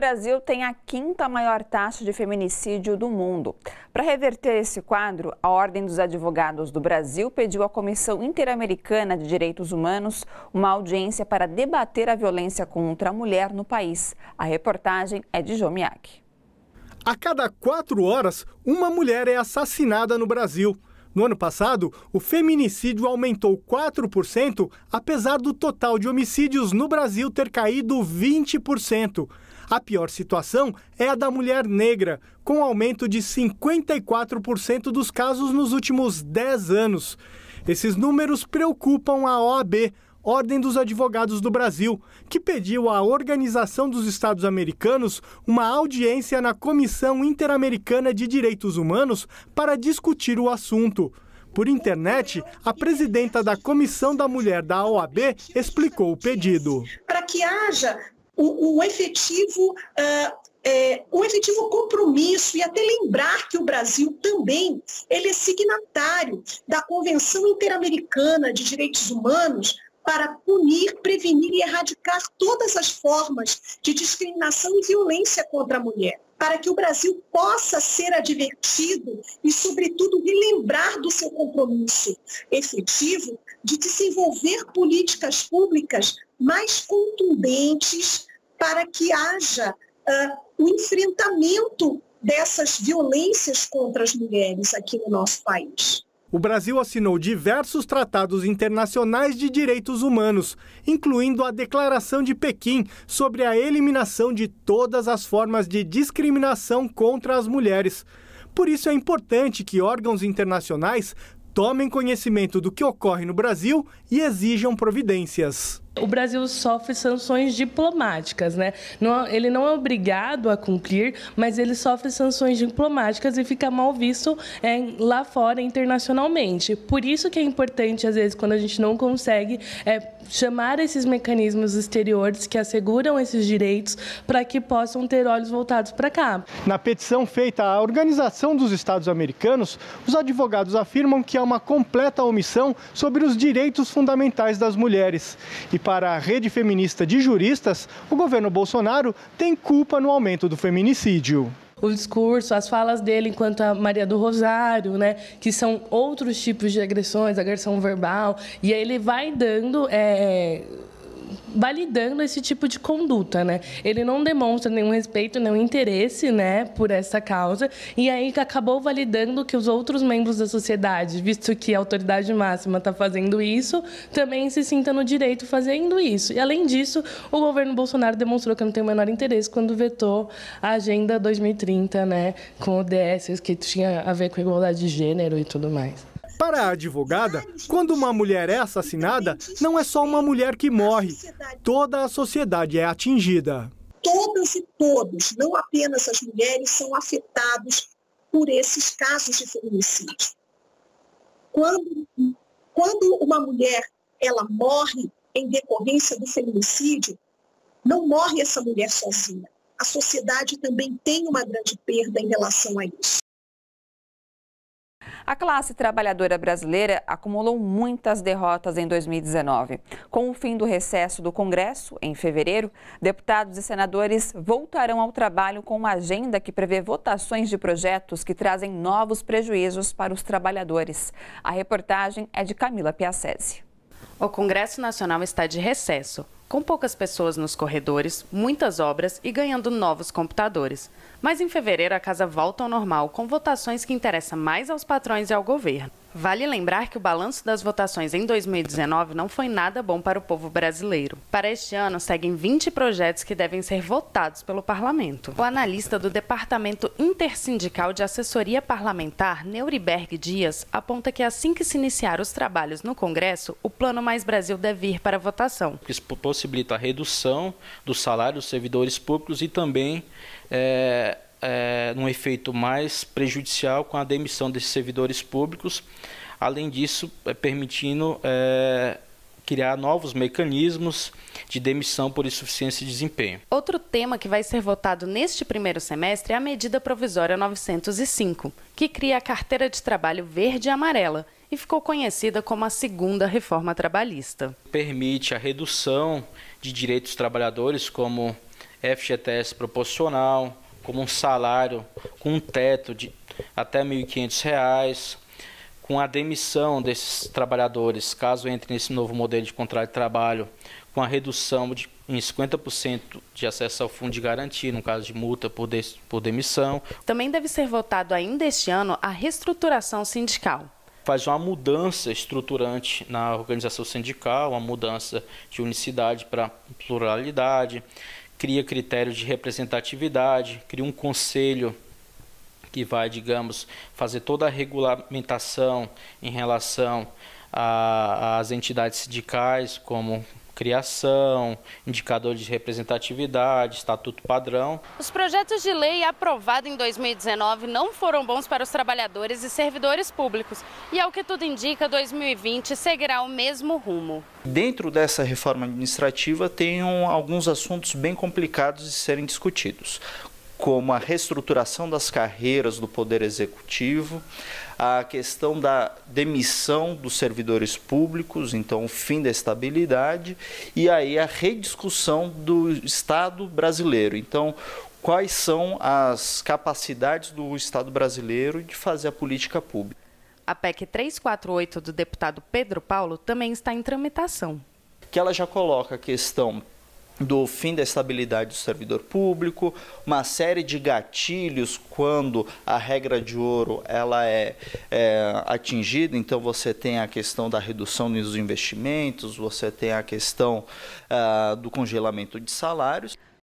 Brasil tem a quinta maior taxa de feminicídio do mundo. Para reverter esse quadro, a Ordem dos Advogados do Brasil pediu à Comissão Interamericana de Direitos Humanos uma audiência para debater a violência contra a mulher no país. A reportagem é de Jô Miyake. A cada 4 horas, uma mulher é assassinada no Brasil. No ano passado, o feminicídio aumentou 4%, apesar do total de homicídios no Brasil ter caído 20%. A pior situação é a da mulher negra, com aumento de 54% dos casos nos últimos 10 anos. Esses números preocupam a OAB, Ordem dos Advogados do Brasil, que pediu à Organização dos Estados Americanos uma audiência na Comissão Interamericana de Direitos Humanos para discutir o assunto. Por internet, a presidenta da Comissão da Mulher da OAB explicou o pedido. Para que haja um efetivo compromisso e até lembrar que o Brasil também ele é signatário da Convenção Interamericana de Direitos Humanos para punir, prevenir e erradicar todas as formas de discriminação e violência contra a mulher, para que o Brasil possa ser advertido e, sobretudo, relembrar do seu compromisso efetivo de desenvolver políticas públicas mais contundentes para que haja o enfrentamento dessas violências contra as mulheres aqui no nosso país. O Brasil assinou diversos tratados internacionais de direitos humanos, incluindo a Declaração de Pequim sobre a eliminação de todas as formas de discriminação contra as mulheres. Por isso é importante que órgãos internacionais tomem conhecimento do que ocorre no Brasil e exijam providências. O Brasil sofre sanções diplomáticas, né? Ele não é obrigado a cumprir, mas ele sofre sanções diplomáticas e fica mal visto lá fora, internacionalmente. Por isso que é importante, às vezes, quando a gente não consegue, chamar esses mecanismos exteriores que asseguram esses direitos para que possam ter olhos voltados para cá. Na petição feita à Organização dos Estados Americanos, os advogados afirmam que há uma completa omissão sobre os direitos fundamentais das mulheres. E para a Rede Feminista de Juristas, o governo Bolsonaro tem culpa no aumento do feminicídio. O discurso, as falas dele enquanto a Maria do Rosário, né, que são outros tipos de agressões, agressão verbal, e aí ele vai dando, validando esse tipo de conduta, né? Ele não demonstra nenhum respeito, nenhum interesse, né, por essa causa, e aí acabou validando que os outros membros da sociedade, visto que a autoridade máxima está fazendo isso, também se sinta no direito fazendo isso. E além disso, o governo Bolsonaro demonstrou que não tem o menor interesse quando vetou a Agenda 2030, né, com o ODS, que tinha a ver com igualdade de gênero e tudo mais. Para a advogada, quando uma mulher é assassinada, não é só uma mulher que morre, toda a sociedade é atingida. Todas e todos, não apenas as mulheres, são afetados por esses casos de feminicídio. Quando uma mulher ela morre em decorrência do feminicídio, não morre essa mulher sozinha. A sociedade também tem uma grande perda em relação a isso. A classe trabalhadora brasileira acumulou muitas derrotas em 2019. Com o fim do recesso do Congresso, em fevereiro, deputados e senadores voltarão ao trabalho com uma agenda que prevê votações de projetos que trazem novos prejuízos para os trabalhadores. A reportagem é de Camila Piacese. O Congresso Nacional está de recesso, com poucas pessoas nos corredores, muitas obras e ganhando novos computadores. Mas em fevereiro a casa volta ao normal, com votações que interessam mais aos patrões e ao governo. Vale lembrar que o balanço das votações em 2019 não foi nada bom para o povo brasileiro. Para este ano, seguem 20 projetos que devem ser votados pelo parlamento. O analista do Departamento Intersindical de Assessoria Parlamentar, Neuriberg Dias, aponta que assim que se iniciar os trabalhos no Congresso, o Plano Mais Brasil deve ir para votação. Isso possibilita a redução do salário dos servidores públicos e também num efeito mais prejudicial com a demissão desses servidores públicos. Além disso, permitindo criar novos mecanismos de demissão por insuficiência de desempenho. Outro tema que vai ser votado neste primeiro semestre é a medida provisória 905, que cria a carteira de trabalho verde e amarela e ficou conhecida como a segunda reforma trabalhista. Permite a redução de direitos dos trabalhadores, como FGTS proporcional, como um salário com um teto de até R$ 1.500, com a demissão desses trabalhadores, caso entre nesse novo modelo de contrato de trabalho, com a redução em 50% de acesso ao fundo de garantia, no caso de multa por demissão. Também deve ser votado ainda este ano a reestruturação sindical. Faz uma mudança estruturante na organização sindical, uma mudança de unicidade para pluralidade, cria critérios de representatividade, cria um conselho que vai, digamos, fazer toda a regulamentação em relação às entidades sindicais, como criação, indicador de representatividade, estatuto padrão. Os projetos de lei aprovados em 2019 não foram bons para os trabalhadores e servidores públicos. E, ao que tudo indica, 2020 seguirá o mesmo rumo. Dentro dessa reforma administrativa tem alguns assuntos bem complicados de serem discutidos, como a reestruturação das carreiras do Poder Executivo, a questão da demissão dos servidores públicos, então o fim da estabilidade, e aí a rediscussão do Estado brasileiro. Então, quais são as capacidades do Estado brasileiro de fazer a política pública? A PEC 348 do deputado Pedro Paulo também está em tramitação. Que ela já coloca a questão do fim da estabilidade do servidor público, uma série de gatilhos quando a regra de ouro ela é atingida. Então você tem a questão da redução dos investimentos, você tem a questão do congelamento de salários.